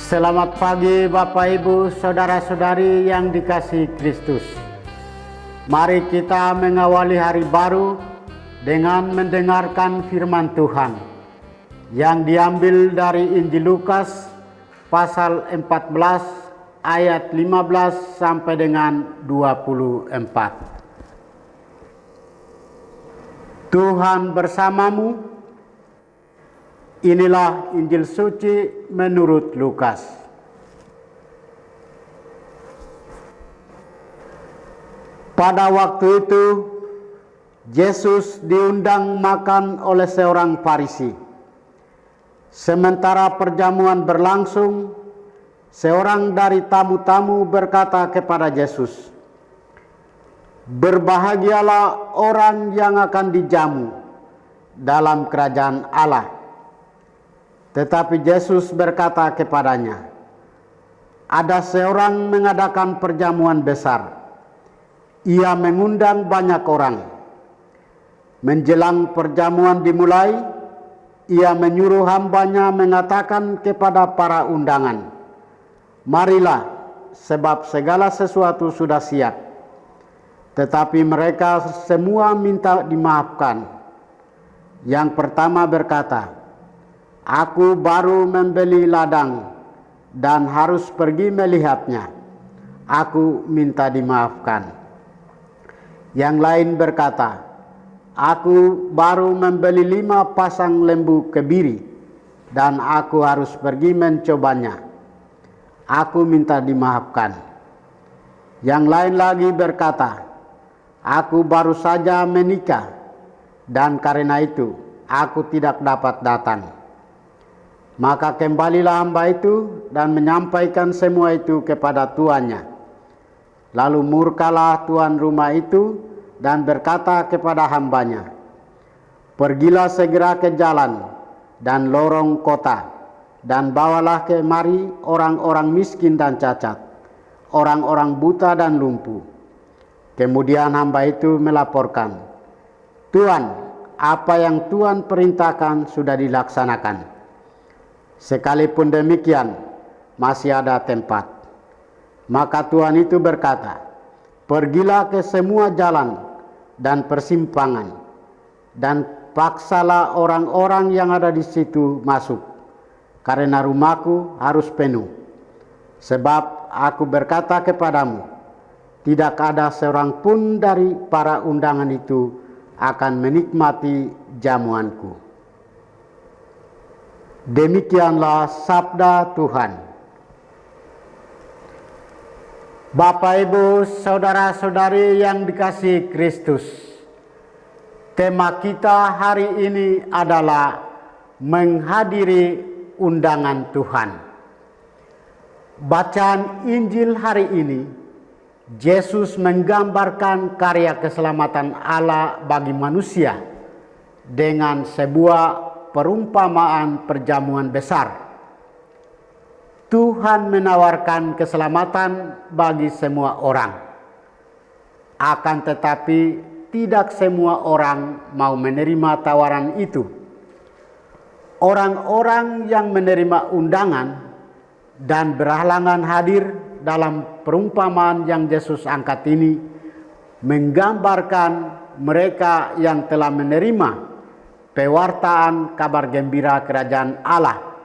Selamat pagi Bapak Ibu Saudara-saudari yang dikasihi Kristus. Mari kita mengawali hari baru dengan mendengarkan firman Tuhan yang diambil dari Injil Lukas pasal 14 ayat 15 sampai dengan 24. Tuhan bersamamu. Inilah Injil suci menurut Lukas. Pada waktu itu, Yesus diundang makan oleh seorang Farisi. Sementara perjamuan berlangsung, seorang dari tamu-tamu berkata kepada Yesus, "Berbahagialah orang yang akan dijamu dalam kerajaan Allah." Tetapi Yesus berkata kepadanya, "Ada seorang mengadakan perjamuan besar. Ia mengundang banyak orang. Menjelang perjamuan dimulai, ia menyuruh hambanya mengatakan kepada para undangan, 'Marilah, sebab segala sesuatu sudah siap.' Tetapi mereka semua minta dimaafkan. Yang pertama berkata, 'Aku baru membeli ladang dan harus pergi melihatnya. Aku minta dimaafkan.' Yang lain berkata, 'Aku baru membeli 5 pasang lembu kebiri dan aku harus pergi mencobanya. Aku minta dimaafkan.' Yang lain lagi berkata, 'Aku baru saja menikah dan karena itu aku tidak dapat datang.' Maka kembalilah hamba itu dan menyampaikan semua itu kepada tuannya. Lalu murkalah tuan rumah itu dan berkata kepada hambanya, 'Pergilah segera ke jalan dan lorong kota dan bawalah kemari orang-orang miskin dan cacat, orang-orang buta dan lumpuh.' Kemudian hamba itu melaporkan, 'Tuan, apa yang Tuan perintahkan sudah dilaksanakan. Sekalipun demikian, masih ada tempat.' Maka tuan itu berkata, 'Pergilah ke semua jalan dan persimpangan, dan paksalah orang-orang yang ada di situ masuk, karena rumahku harus penuh. Sebab aku berkata kepadamu, tidak ada seorang pun dari para undangan itu akan menikmati jamuanku.' Demikianlah sabda Tuhan. Bapak Ibu Saudara-saudari yang dikasihi Kristus, tema kita hari ini adalah menghadiri undangan Tuhan. Bacaan Injil hari ini, Yesus menggambarkan karya keselamatan Allah bagi manusia dengan sebuah perumpamaan perjamuan besar. Tuhan menawarkan keselamatan bagi semua orang. Akan tetapi tidak semua orang mau menerima tawaran itu. Orang-orang yang menerima undangan dan berhalangan hadir dalam perumpamaan yang Yesus angkat ini menggambarkan mereka yang telah menerima pewartaan kabar gembira kerajaan Allah.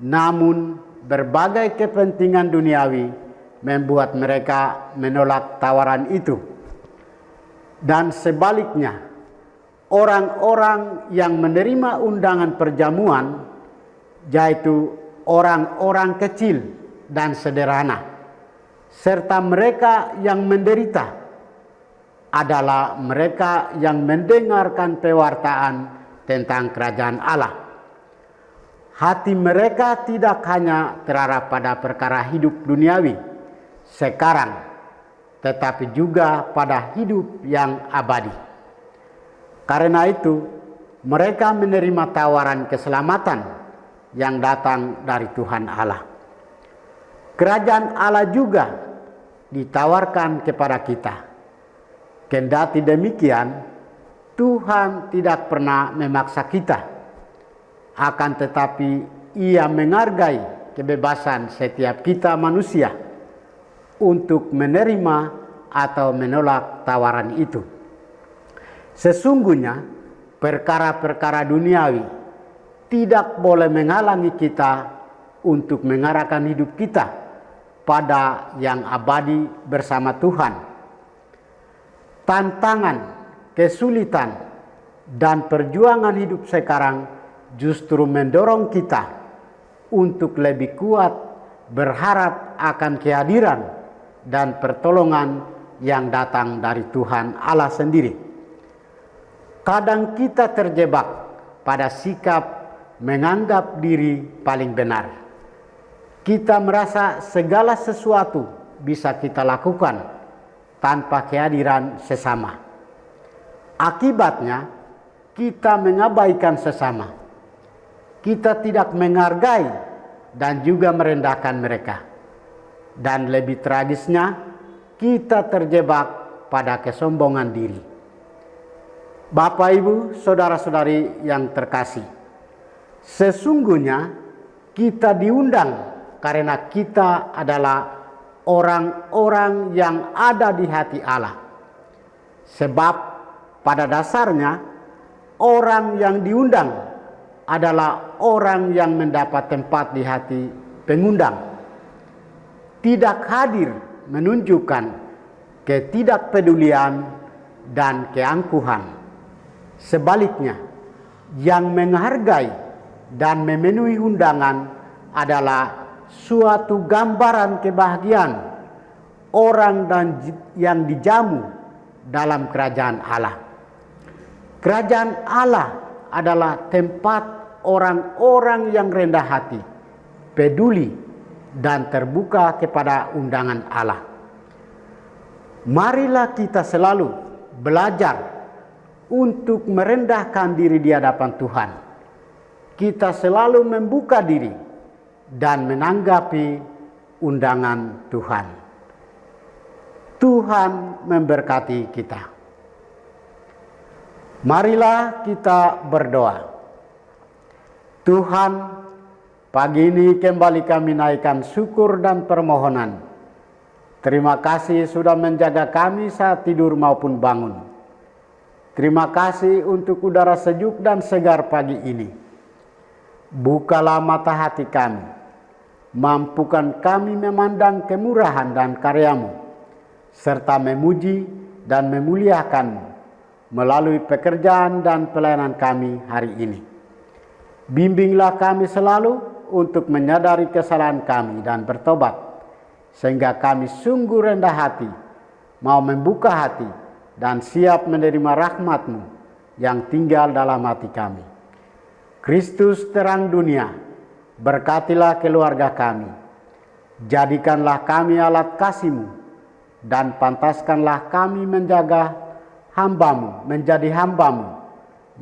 Namun berbagai kepentingan duniawi membuat mereka menolak tawaran itu. Dan sebaliknya, orang-orang yang menerima undangan perjamuan, yaitu orang-orang kecil dan sederhana, serta mereka yang menderita, adalah mereka yang mendengarkan pewartaan tentang kerajaan Allah. Hati mereka tidak hanya terarah pada perkara hidup duniawi sekarang, tetapi juga pada hidup yang abadi. Karena itu, mereka menerima tawaran keselamatan yang datang dari Tuhan Allah. Kerajaan Allah juga ditawarkan kepada kita. Kendati demikian, Tuhan tidak pernah memaksa kita. Akan tetapi Ia menghargai kebebasan setiap kita manusia untuk menerima atau menolak tawaran itu. Sesungguhnya perkara-perkara duniawi tidak boleh menghalangi kita untuk mengarahkan hidup kita pada yang abadi bersama Tuhan. Tantangan, kesulitan, dan perjuangan hidup sekarang justru mendorong kita untuk lebih kuat berharap akan kehadiran dan pertolongan yang datang dari Tuhan Allah sendiri. Kadang kita terjebak pada sikap menganggap diri paling benar. Kita merasa segala sesuatu bisa kita lakukan tanpa kehadiran sesama. Akibatnya, kita mengabaikan sesama. Kita tidak menghargai dan juga merendahkan mereka. Dan lebih tragisnya, kita terjebak pada kesombongan diri. Bapak, Ibu, saudara-saudari yang terkasih, sesungguhnya kita diundang karena kita adalah orang-orang yang ada di hati Allah. Sebab pada dasarnya orang yang diundang adalah orang yang mendapat tempat di hati pengundang. Tidak hadir menunjukkan ketidakpedulian dan keangkuhan. Sebaliknya, yang menghargai dan memenuhi undangan adalah suatu gambaran kebahagiaan orang yang dijamu dalam kerajaan Allah. Kerajaan Allah adalah tempat orang-orang yang rendah hati, peduli, dan terbuka kepada undangan Allah. Marilah kita selalu belajar untuk merendahkan diri di hadapan Tuhan. Kita selalu membuka diri dan menanggapi undangan Tuhan. Tuhan memberkati kita. Marilah kita berdoa. Tuhan, pagi ini kembali kami naikkan syukur dan permohonan. Terima kasih sudah menjaga kami saat tidur maupun bangun. Terima kasih untuk udara sejuk dan segar pagi ini. Bukalah mata hati kami. Mampukan kami memandang kemurahan dan karya-Mu, serta memuji dan memuliakan-Mu melalui pekerjaan dan pelayanan kami hari ini. Bimbinglah kami selalu untuk menyadari kesalahan kami dan bertobat, sehingga kami sungguh rendah hati, mau membuka hati, dan siap menerima rahmat-Mu yang tinggal dalam hati kami. Kristus terang dunia, berkatilah keluarga kami. Jadikanlah kami alat kasih-Mu, dan pantaskanlah kami menjaga hamba-Mu, menjadi hamba-Mu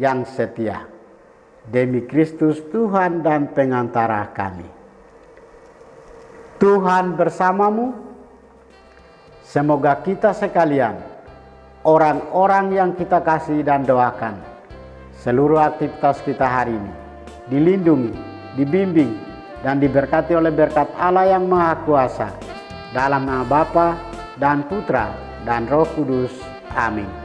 yang setia. Demi Kristus Tuhan dan pengantara kami. Tuhan bersamamu. Semoga kita sekalian, orang-orang yang kita kasih dan doakan, seluruh aktivitas kita hari ini dilindungi, dibimbing, dan diberkati oleh berkat Allah yang Maha Kuasa, dalam nama Bapa dan Putra dan Roh Kudus. Amin.